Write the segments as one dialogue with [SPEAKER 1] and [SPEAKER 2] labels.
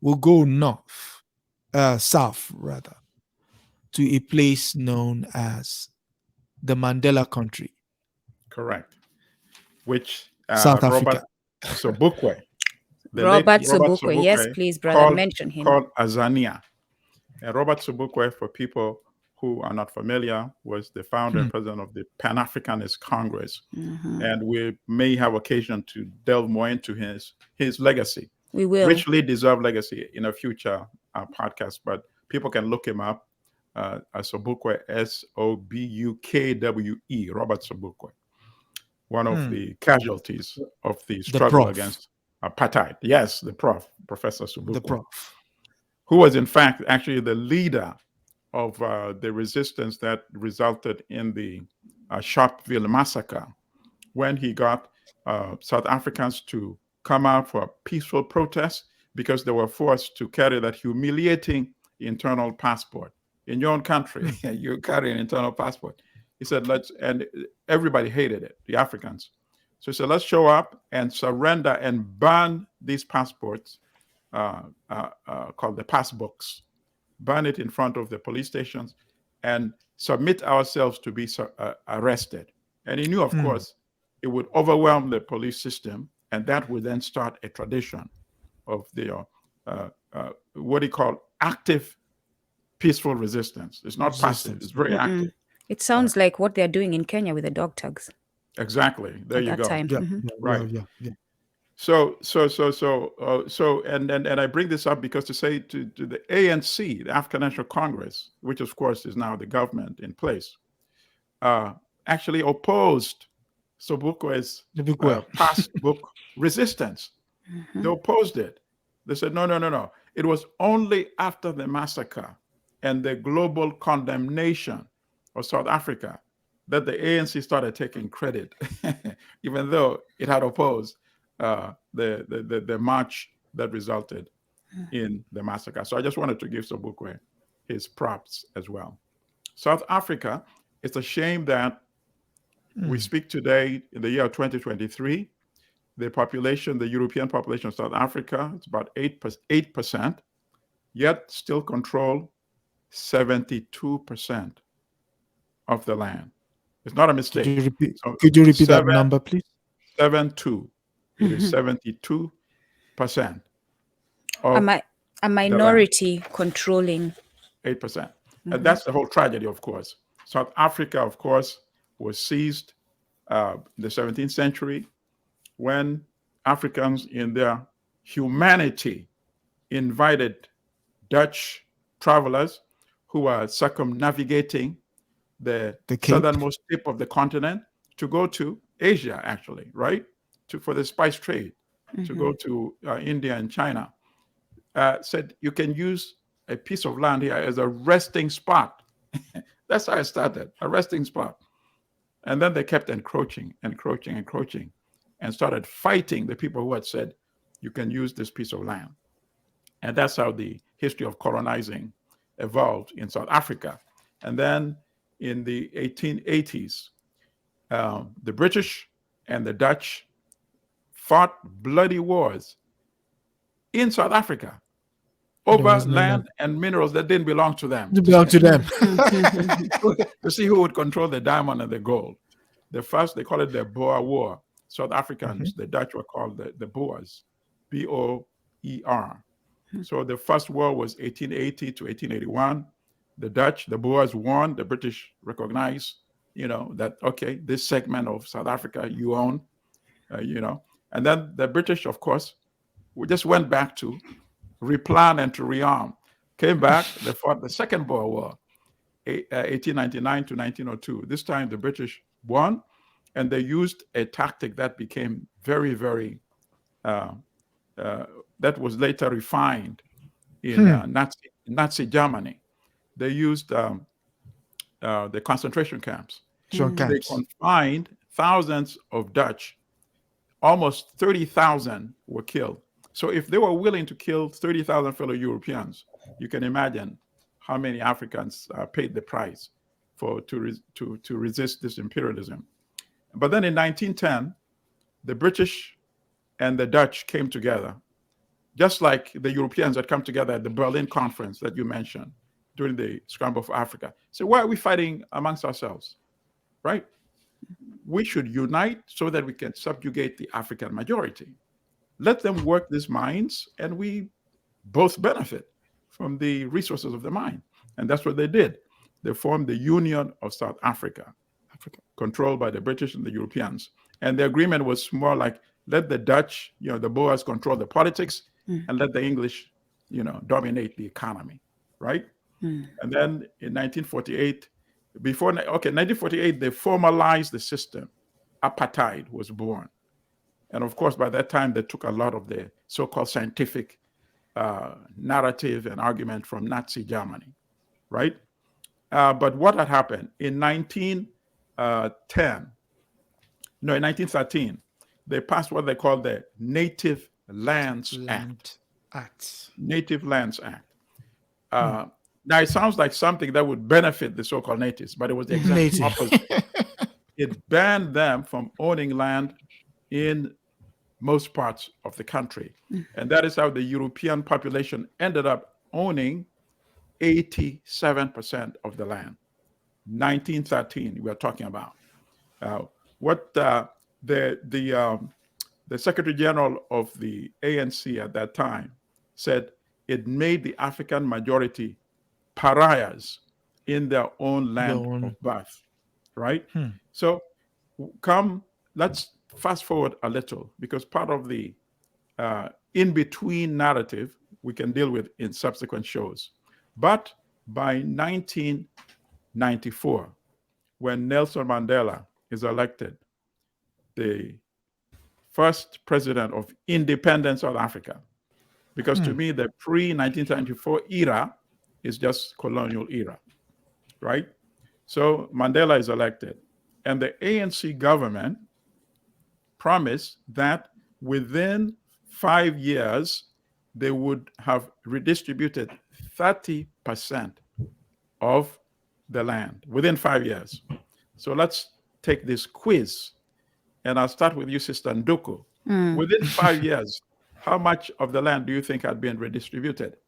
[SPEAKER 1] will go south rather, to a place known as the Mandela country,
[SPEAKER 2] Correct. Which
[SPEAKER 1] South
[SPEAKER 2] Robert
[SPEAKER 1] Africa.
[SPEAKER 2] Sobukwe, the late
[SPEAKER 3] Robert
[SPEAKER 2] Robert
[SPEAKER 3] Sobukwe. Yes,
[SPEAKER 2] Sobukwe,
[SPEAKER 3] please, brother,
[SPEAKER 2] called
[SPEAKER 3] mention him.
[SPEAKER 2] Azania. And Robert Sobukwe, for people who are not familiar, was the founder and president of the Pan-Africanist Congress. And we may have occasion to delve more into his legacy.
[SPEAKER 3] We will.
[SPEAKER 2] Richly deserved legacy in a future podcast, but people can look him up as Sobukwe, Sobukwe, Robert Sobukwe, one of the casualties of the struggle against apartheid. Yes, Professor Sobukwe.
[SPEAKER 1] The prof.
[SPEAKER 2] Who was in fact actually the leader of the resistance that resulted in the Sharpeville massacre, when he got South Africans to come out for a peaceful protest because they were forced to carry that humiliating internal passport. In your own country, you carry an internal passport. He said, and everybody hated it, the Africans. So he said, let's show up and surrender and burn these passports, called the passbooks, burn it in front of the police stations and submit ourselves to be arrested. And he knew, of course, it would overwhelm the police system, and that would then start a tradition of the what he called active peaceful resistance. It's not passive, it's very active.
[SPEAKER 3] It sounds like what they're doing in Kenya with the dog tags.
[SPEAKER 2] Exactly. There you go.
[SPEAKER 3] Time.
[SPEAKER 2] Right.
[SPEAKER 1] Yeah.
[SPEAKER 2] So, and I bring this up because to say to the ANC, the African National Congress, which of course is now the government in place, actually opposed Sobukwe's passbook resistance. They opposed it. They said, no. It was only after the massacre and the global condemnation of South Africa that the ANC started taking credit, even though it had opposed the march that resulted in the massacre. So I just wanted to give Sobukwe his props as well. South Africa, it's a shame that we speak today in the year 2023. The population, the European population of South Africa, it's about 8%, yet still control 72% of the land. It's not a mistake.
[SPEAKER 1] Could you repeat that number, please?
[SPEAKER 2] 7-2. It is 72% of
[SPEAKER 3] a minority controlling
[SPEAKER 2] 8%. And that's the whole tragedy, of course. South Africa, of course, was seized in the 17th century when Africans in their humanity invited Dutch travelers who were circumnavigating the southernmost tip of the continent to go to Asia, actually, right? For the spice trade, to go to India and China. Said, you can use a piece of land here as a resting spot. That's how it started, a resting spot. And then they kept encroaching, and started fighting the people who had said, you can use this piece of land. And that's how the history of colonizing evolved in South Africa. And then in the 1880s, the British and the Dutch fought bloody wars in South Africa over land and minerals that didn't belong to them. To see who would control the diamond and the gold. The first, they call it the Boer War. South Africans, the Dutch were called the Boers, B-O-E-R. So the first war was 1880 to 1881. The Dutch, the Boers won. The British recognized, that, okay, this segment of South Africa you own, And then the British, of course, we just went back to replan and to rearm. Came back, they fought the Second Boer War, 1899 to 1902. This time the British won, and they used a tactic that became very, very, that was later refined in Nazi Germany. They used the concentration camps. They confined thousands of Dutch. Almost 30,000 were killed. So if they were willing to kill 30,000 fellow Europeans, you can imagine how many Africans paid the price to resist this imperialism. But then in 1910, the British and the Dutch came together just like the Europeans that come together at the Berlin conference that you mentioned during the Scramble for Africa. So why are we fighting amongst ourselves, right? We should unite so that we can subjugate the African majority. Let them work these mines, and we both benefit from the resources of the mine. And that's what they did. They formed the Union of South Africa, controlled by the British and the Europeans. And the agreement was more like, let the Dutch, the Boers control the politics, and let the English, dominate the economy, right? And then in 1948, 1948, they formalized the system. Apartheid was born. And of course, by that time, they took a lot of the so-called scientific narrative and argument from Nazi Germany, right? But what had happened in 1913, they passed what they called the Native Lands Act. Native Lands Act. Now, it sounds like something that would benefit the so-called natives, but it was the exact opposite. It banned them from owning land in most parts of the country. And that is how the European population ended up owning 87% of the land. 1913, we're talking about. What the Secretary General of the ANC at that time said, it made the African majority pariahs in their own land of birth, right? So let's fast forward a little, because part of the in-between narrative we can deal with in subsequent shows. But by 1994, when Nelson Mandela is elected the first president of independent South Africa, because to me, the pre-1994 era is just colonial era, right? So Mandela is elected, and the ANC government promised that within 5 years, they would have redistributed 30% of the land within 5 years. So let's take this quiz, and I'll start with you, Sister Nduku. Within 5 years, how much of the land do you think had been redistributed?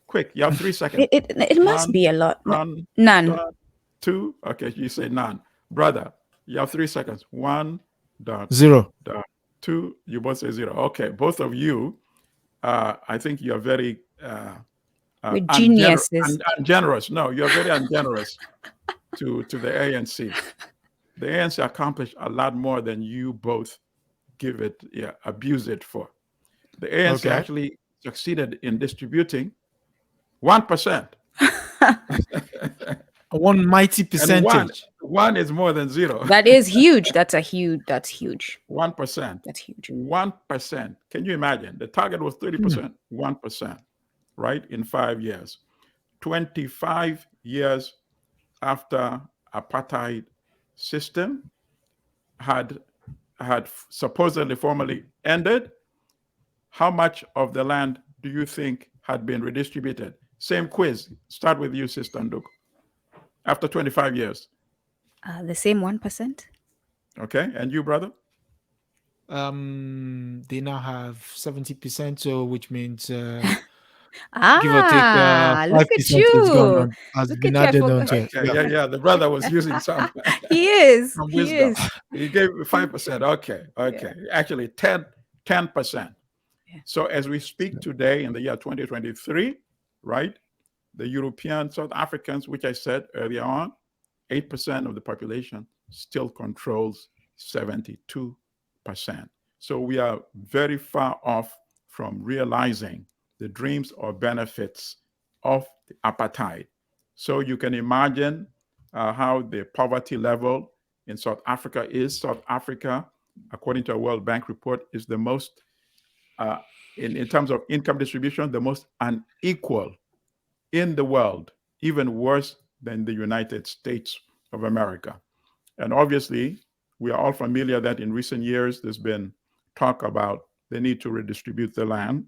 [SPEAKER 2] Quick, you have 3 seconds.
[SPEAKER 3] It must be a lot.
[SPEAKER 2] None. 2. Okay, you say none. Brother, you have 3 seconds. 1.
[SPEAKER 1] 0.
[SPEAKER 2] 2. You both say 0. Okay, both of you, I think you are very
[SPEAKER 3] geniuses.
[SPEAKER 2] Ungenerous. No, you're very ungenerous to the ANC. The ANC accomplished a lot more than you both abuse it for. The ANC actually succeeded in distributing 1%.
[SPEAKER 1] One mighty percentage.
[SPEAKER 2] One is more than 0.
[SPEAKER 3] That is huge. That's huge.
[SPEAKER 2] 1%.
[SPEAKER 3] That's huge.
[SPEAKER 2] 1%. Can you imagine? The target was 30%. 1%, right? In 5 years. 25 years after apartheid system had supposedly formally ended, how much of the land do you think had been redistributed? Same quiz. Start with you, Sister Nduku. After 25 years.
[SPEAKER 3] The same 1%.
[SPEAKER 2] Okay, and you, brother?
[SPEAKER 1] They now have 70%, so which means give or take 5%
[SPEAKER 3] look at you.
[SPEAKER 1] is gone on, has
[SPEAKER 3] Look
[SPEAKER 1] been
[SPEAKER 3] at you,
[SPEAKER 1] added onto it.
[SPEAKER 2] Yeah. The brother was using some
[SPEAKER 3] He is.
[SPEAKER 2] some
[SPEAKER 3] He
[SPEAKER 2] wisdom.
[SPEAKER 3] is.
[SPEAKER 2] He gave 5%. Okay. Actually, 10%. So as we speak today in the year 2023, right? The European South Africans, which I said earlier on, 8% of the population still controls 72%. So we are very far off from realizing the dreams or benefits of the apartheid. So you can imagine how the poverty level in South Africa is. South Africa, according to a World Bank report, is the most, in terms of income distribution, the most unequal in the world, even worse than the United States of America. And obviously, we are all familiar that in recent years, there's been talk about the need to redistribute the land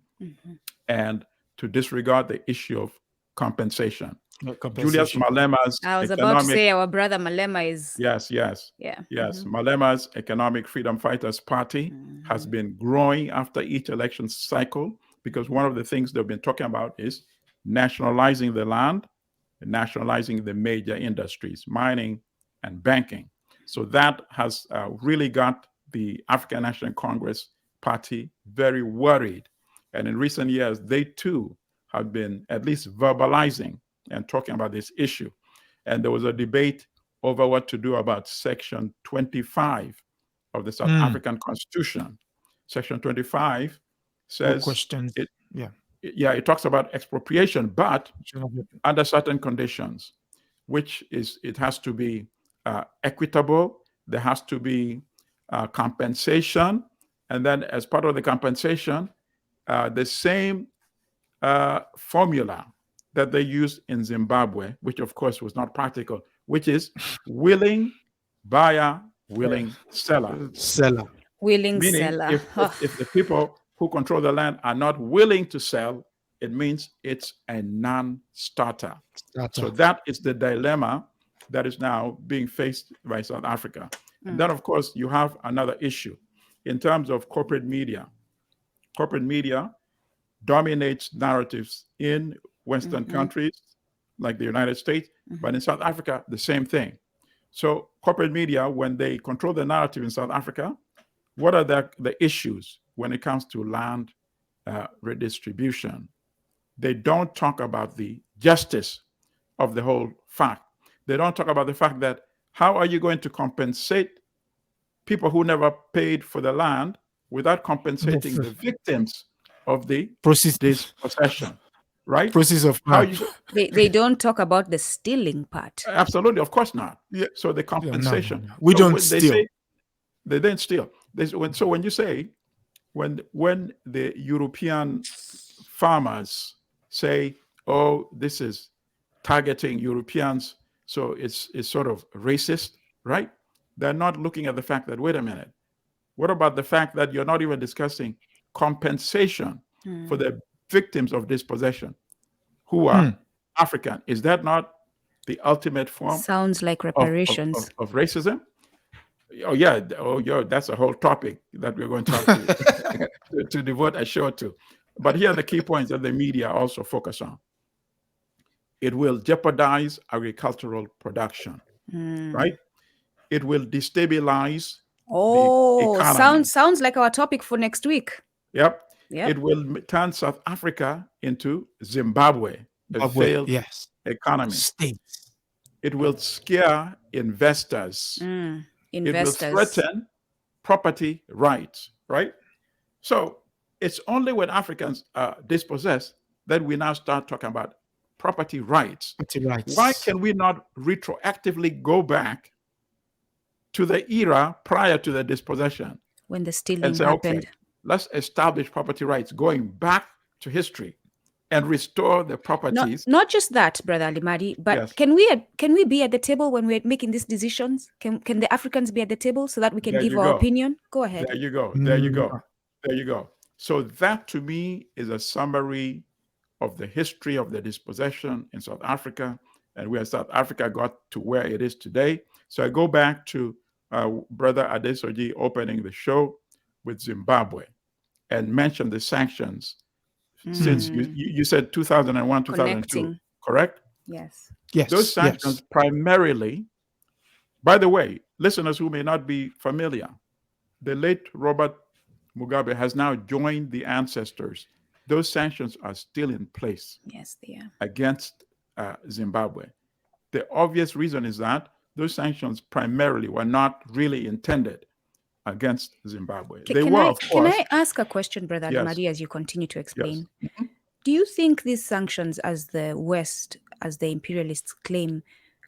[SPEAKER 2] and to disregard the issue of compensation. Julius
[SPEAKER 1] Compensation.
[SPEAKER 2] Malema's
[SPEAKER 3] I was about to
[SPEAKER 2] economic,
[SPEAKER 3] say our brother Malema is.
[SPEAKER 2] yes, yes,
[SPEAKER 3] Yeah.
[SPEAKER 2] yes, Malema's Economic Freedom Fighters Party has been growing after each election cycle, because one of the things they've been talking about is nationalizing the land, nationalizing the major industries, mining and banking. So that has really got the African National Congress Party very worried. And in recent years, they too have been at least verbalizing and talking about this issue. And there was a debate over what to do about Section 25 of the South African Constitution. Section 25
[SPEAKER 1] No
[SPEAKER 2] says
[SPEAKER 1] questions.
[SPEAKER 2] it,
[SPEAKER 1] Yeah.
[SPEAKER 2] it talks about expropriation, but under certain conditions, which is it has to be equitable, there has to be compensation, and then as part of the compensation, the same formula that they used in Zimbabwe, which of course was not practical, which is willing buyer, willing seller.
[SPEAKER 1] Seller.
[SPEAKER 3] Willing
[SPEAKER 2] Meaning,
[SPEAKER 3] seller.
[SPEAKER 2] if the people who control the land are not willing to sell, it means it's a non-starter. So that is the dilemma that is now being faced by South Africa. And then, of course, you have another issue in terms of corporate media. Corporate media dominates narratives in Western countries like the United States, but in South Africa, the same thing. So corporate media, when they control the narrative in South Africa, what are the issues when it comes to land redistribution? They don't talk about the justice of the whole fact. They don't talk about the fact that how are you going to compensate people who never paid for the land without compensating the victims of the dispossession, right?
[SPEAKER 1] Process of
[SPEAKER 2] How
[SPEAKER 1] crime.
[SPEAKER 3] They don't talk about the stealing part.
[SPEAKER 2] Absolutely, of course not.
[SPEAKER 1] Yeah.
[SPEAKER 2] So the compensation.
[SPEAKER 1] No. We
[SPEAKER 2] So
[SPEAKER 1] don't
[SPEAKER 2] when they
[SPEAKER 1] steal.
[SPEAKER 2] say they didn't steal. So when you say when the European farmers say, "Oh, this is targeting Europeans," so it's sort of racist, right? They're not looking at the fact that, wait a minute, what about the fact that you're not even discussing compensation for the victims of dispossession who are African? Is that not the ultimate form
[SPEAKER 3] Sounds like
[SPEAKER 2] of
[SPEAKER 3] reparations.
[SPEAKER 2] racism? Oh yeah, that's a whole topic that we're going to have to devote a show to. But here are the key points that the media also focus on. It will jeopardize agricultural production, right? It will destabilize the economy.
[SPEAKER 3] Sounds like our topic for next week.
[SPEAKER 2] Yep.
[SPEAKER 3] Yep.
[SPEAKER 2] It will turn South Africa into Zimbabwe, a failed economy.
[SPEAKER 1] States.
[SPEAKER 2] It will scare investors. It will threaten property rights, right? So it's only when Africans are dispossessed that we now start talking about property rights. Why can we not retroactively go back to the era prior to the dispossession
[SPEAKER 3] when the stealing
[SPEAKER 2] and say,
[SPEAKER 3] happened?
[SPEAKER 2] okay, let's establish property rights going back to history and restore the properties.
[SPEAKER 3] Not just that, Brother Alimadi, but
[SPEAKER 2] Yes.
[SPEAKER 3] can we be at the table when we're making these decisions? Can the Africans be at the table so that we can give our opinion? Go ahead.
[SPEAKER 2] There you go. There you go. There you go. So that to me is a summary of the history of the dispossession in South Africa and where South Africa got to where it is today. So I go back to Brother Adesoji opening the show with Zimbabwe and mention the sanctions since you said 2001, 2002, correct?
[SPEAKER 3] Yes.
[SPEAKER 2] Those sanctions primarily, by the way, listeners who may not be familiar, the late Robert Mugabe has now joined the ancestors. Those sanctions are still in place.
[SPEAKER 3] Yes, they are.
[SPEAKER 2] Against Zimbabwe. The obvious reason is that those sanctions primarily were not really intended against Zimbabwe.
[SPEAKER 3] Can I ask a question, Brother Alimadi, as you continue to explain?
[SPEAKER 2] Yes.
[SPEAKER 3] Do you think these sanctions, as the West, as the imperialists claim,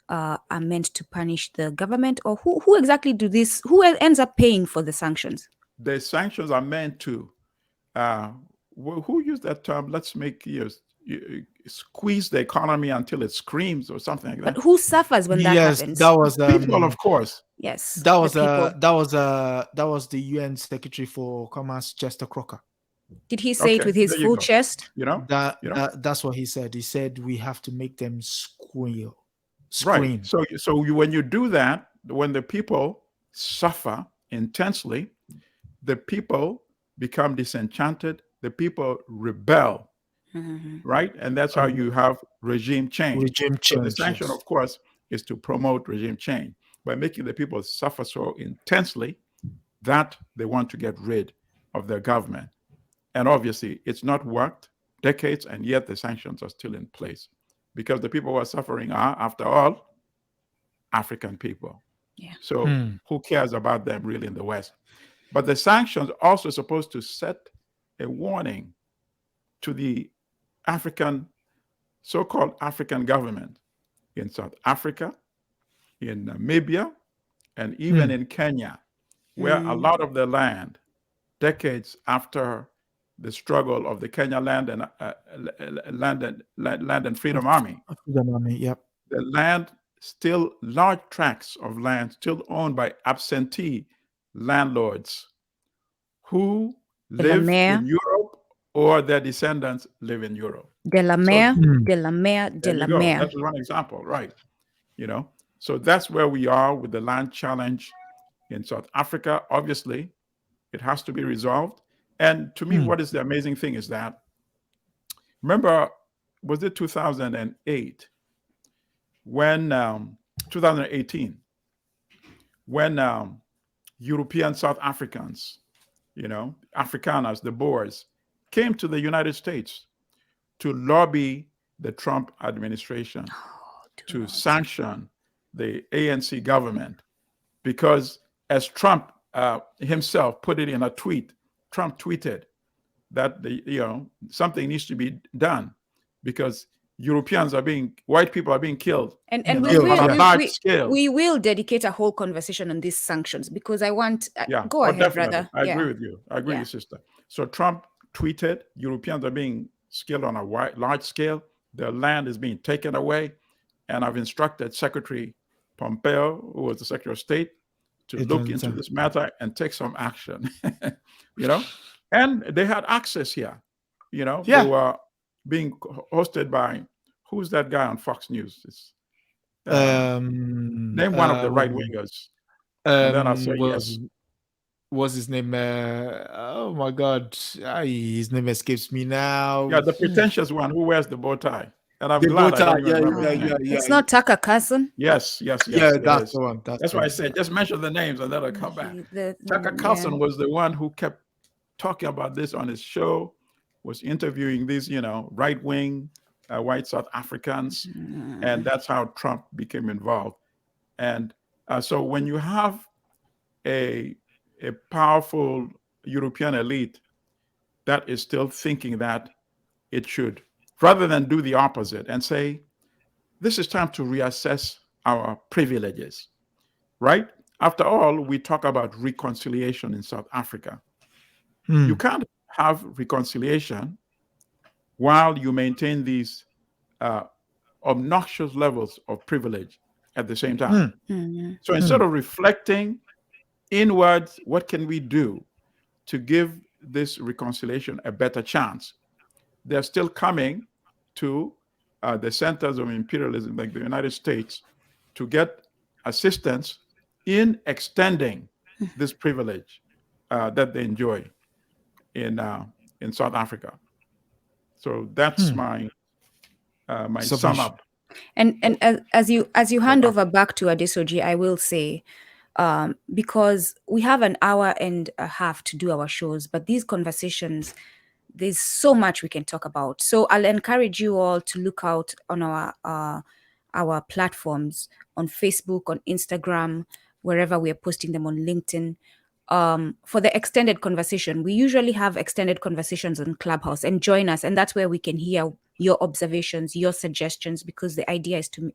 [SPEAKER 3] are meant to punish the government, or who exactly who ends up paying for the sanctions?
[SPEAKER 2] The sanctions are meant to, who used that term? Let's make squeeze the economy until it screams or something like that.
[SPEAKER 3] But who suffers when that happens?
[SPEAKER 1] That was
[SPEAKER 2] people, of course.
[SPEAKER 3] Yes,
[SPEAKER 1] that was the UN Secretary for Commerce, Chester Crocker.
[SPEAKER 3] Did he say it with his full chest?
[SPEAKER 2] You know,
[SPEAKER 1] that's what he said. He said we have to make them squeeze
[SPEAKER 2] Right.
[SPEAKER 1] Scream.
[SPEAKER 2] When you do that, when the people suffer intensely, the people become disenchanted, the people rebel, right? And that's how you have regime change.
[SPEAKER 1] Regime
[SPEAKER 2] So the
[SPEAKER 1] change,
[SPEAKER 2] sanction,
[SPEAKER 1] yes.
[SPEAKER 2] of course, is to promote regime change by making the people suffer so intensely that they want to get rid of their government. And obviously, it's not worked decades, and yet the sanctions are still in place because the people who are suffering are, after all, African people.
[SPEAKER 3] Yeah.
[SPEAKER 2] So who cares about them really in the West? But the sanctions are also supposed to set a warning to the African, so-called African government in South Africa, in Namibia, and even in Kenya, where a lot of the land, decades after the struggle of the Kenya Land and Freedom Army,
[SPEAKER 1] Yep.
[SPEAKER 2] the land, still large tracts of land still owned by absentee landlords who live in Europe or their descendants live in Europe.
[SPEAKER 3] De la
[SPEAKER 2] So
[SPEAKER 3] Mer, de la Mer, de
[SPEAKER 2] there
[SPEAKER 3] la
[SPEAKER 2] you go.
[SPEAKER 3] Mer.
[SPEAKER 2] That's one example, right? So that's where we are with the land challenge in South Africa. Obviously, it has to be resolved. And to me, what is the amazing thing is that, remember, was it 2008 when 2018 when European South Africans, Afrikaners, the Boers, came to the United States to lobby the Trump administration to sanction the ANC government because, as Trump himself put it in a tweet, Trump tweeted that something needs to be done because white people are being killed
[SPEAKER 3] And
[SPEAKER 2] on
[SPEAKER 3] we
[SPEAKER 2] a large scale.
[SPEAKER 3] we will dedicate a whole conversation on these sanctions because I want. Go ahead,
[SPEAKER 2] definitely.
[SPEAKER 3] brother.
[SPEAKER 2] I agree with you. I agree with you, sister. So Trump tweeted, Europeans are being killed on a large scale. Their land is being taken away. And I've instructed Secretary Pompeo, who was the Secretary of State, to look into this matter and take some action. And they had access here. They were being hosted by, who's that guy on Fox News? Name one of the right wingers. And then I'll say yes.
[SPEAKER 1] What's his name? Oh my God, his name escapes me now.
[SPEAKER 2] Yeah, the pretentious one who wears the bow tie. And I'm glad I don't even remember his name.
[SPEAKER 3] It's not Tucker Carlson.
[SPEAKER 2] Yes.
[SPEAKER 1] Yeah, that's the one.
[SPEAKER 2] That's why I said just mention the names and then I'll come back. Tucker Carlson was the one who kept talking about this on his show, was interviewing these, right-wing white South Africans, and that's how Trump became involved. And so when you have a powerful European elite that is still thinking that it should, rather than do the opposite and say, this is time to reassess our privileges, right? After all, we talk about reconciliation in South Africa. You can't have reconciliation while you maintain these obnoxious levels of privilege at the same time. So instead of reflecting inwards, what can we do to give this reconciliation a better chance? They're still coming to the centers of imperialism, like the United States, to get assistance in extending this privilege that they enjoy in South Africa. So that's my sum up.
[SPEAKER 3] And as you hand over back to Adesoji, I will say, because we have an hour and a half to do our shows, but these conversations, there's so much we can talk about. So I'll encourage you all to look out on our platforms, on Facebook, on Instagram, wherever we are posting them, on LinkedIn. For the extended conversation, we usually have extended conversations on Clubhouse, and join us. And that's where we can hear your observations, your suggestions, because the idea is to